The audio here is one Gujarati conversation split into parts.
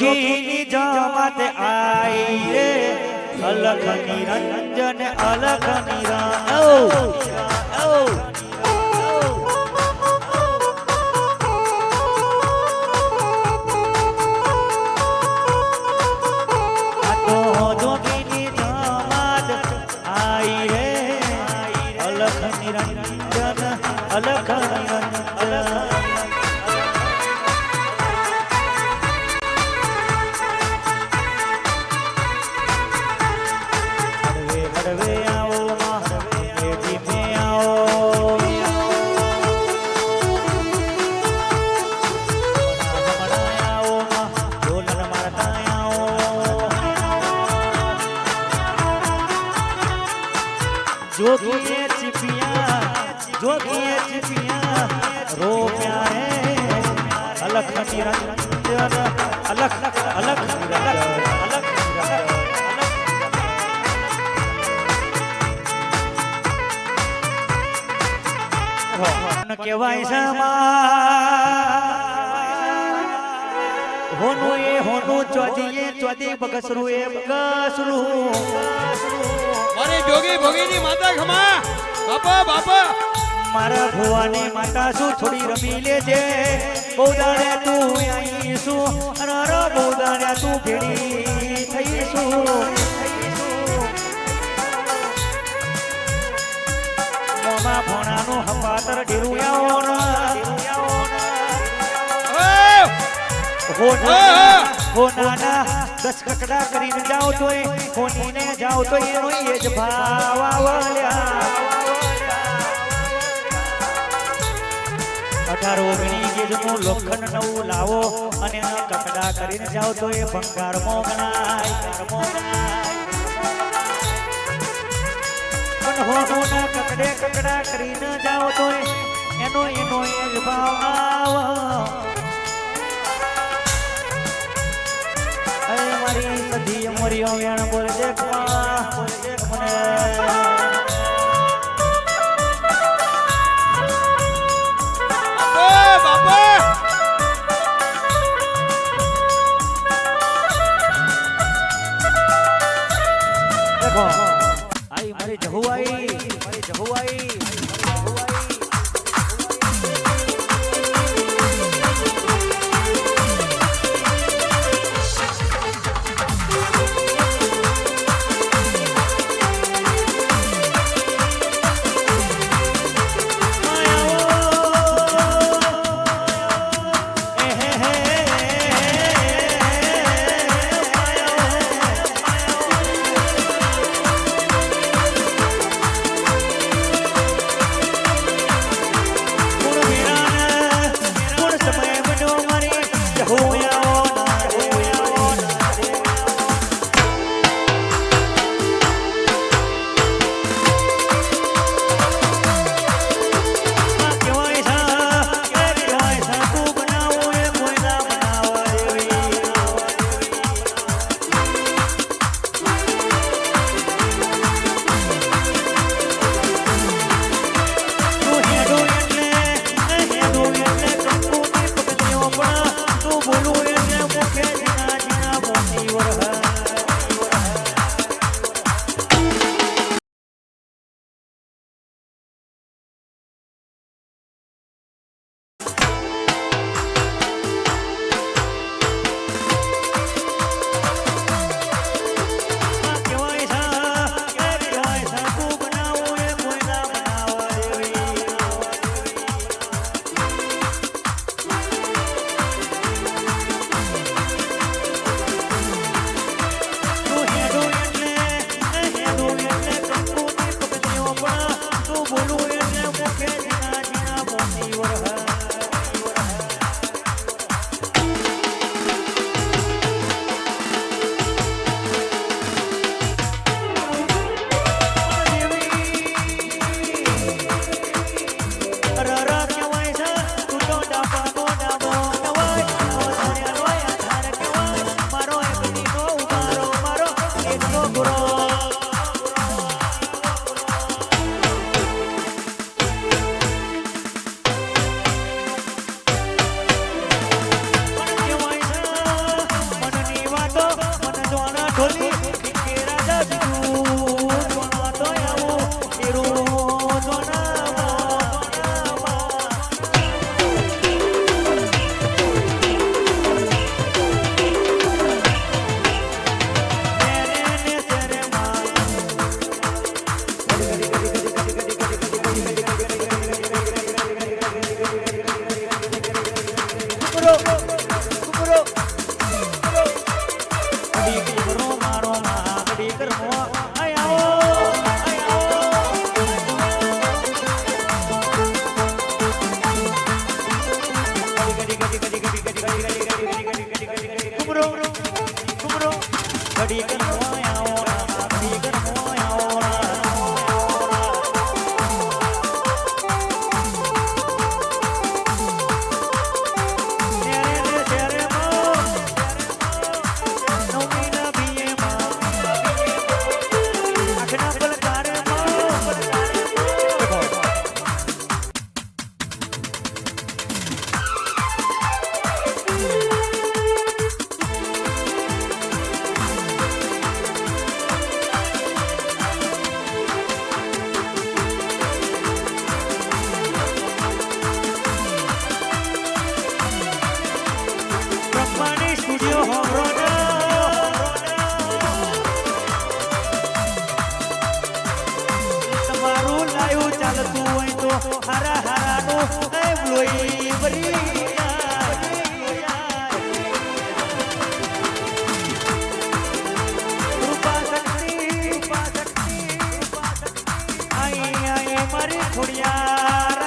જોગીની જમાત આઈ રે અલખ નિરંજન અલખ જોગીની જમાત આઈ રે અલખ નિરંજન અલખ નિરંજન जोगिए चिपिया रो प्यारे अलख निरंजन अलख अलख अलख केवाय समा होनु चौदी बगसरू ए बगसरू अरे जोगी भोगीनी माता खमा बापा बापा मारा भुवानी माता सु थोड़ी रमी लेजे बौदाणे तू आईसु अनारा बौदाणे तू भेड़ी थईसु मोमा भोणानो हपातर डेरुयाओ हो नाना दस ककड़ा करीने जाओ तो होनी ने जाओ तो ये ज भाव आवल्या 18 ઓગણી ગેજનું લોખંડ નવું લાવો અને કકડા કરીને જાઓ તો એ ભંગાર મોગણાય પણ હોના કકડા કરીને જાઓ તો એનો એ જ ભાવ આવ મારી સધી મરિયો વેણ બોલ દેખ મને देखो आई मारी जहुआई મળતું હોય તો હારા હારાનું એ લોહી ભરી કૃપા શક્તિ આઈ મારી ખોડિયાર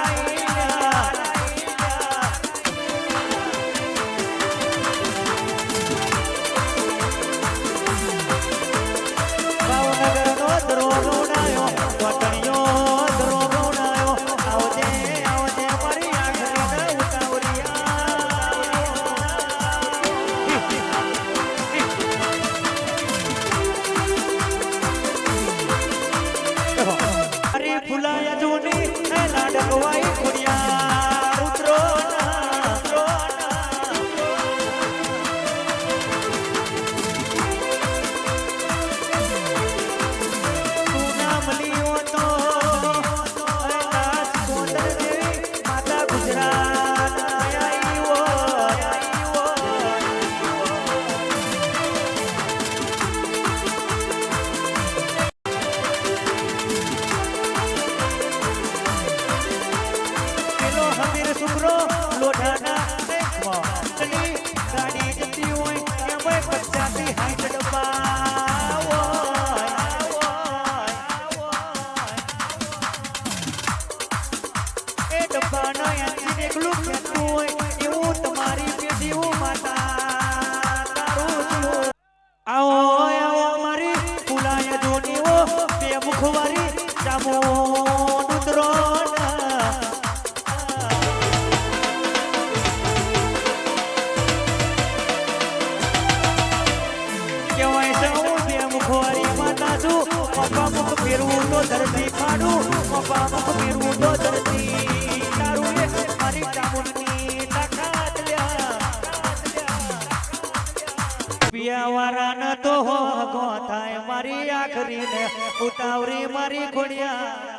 ભાવનગરનો દરો ઉડાયો વતણીઓ દરો ઉડાયો આવજે આવજે મારી આંખને ઉતાવળિયા અરે ફુલાયા જોની એ લાડકવાઈ ખોડિયાર ઉતરો ગાડી જતી હોય એમાં પચાસી હાઈટ ડબ્બા એ ડબ્બાનો એન્જિન એકલું ખેંચતું હોય એવું તમારી પેઢીઓ માતા તારું આવો આવો મારી ફૂલાય જોનીઓ બે મુખવારી જામો ઉતરો મુખ ફેરવું તો ધરતી ફાડું મુખ ફેરવું તો ધરતી તારું એ મારી ચામુંડની તાકાત પિયાવારા ન તો હો થાય મારી આખરીને ઉતાવરી મારી ખોડિયા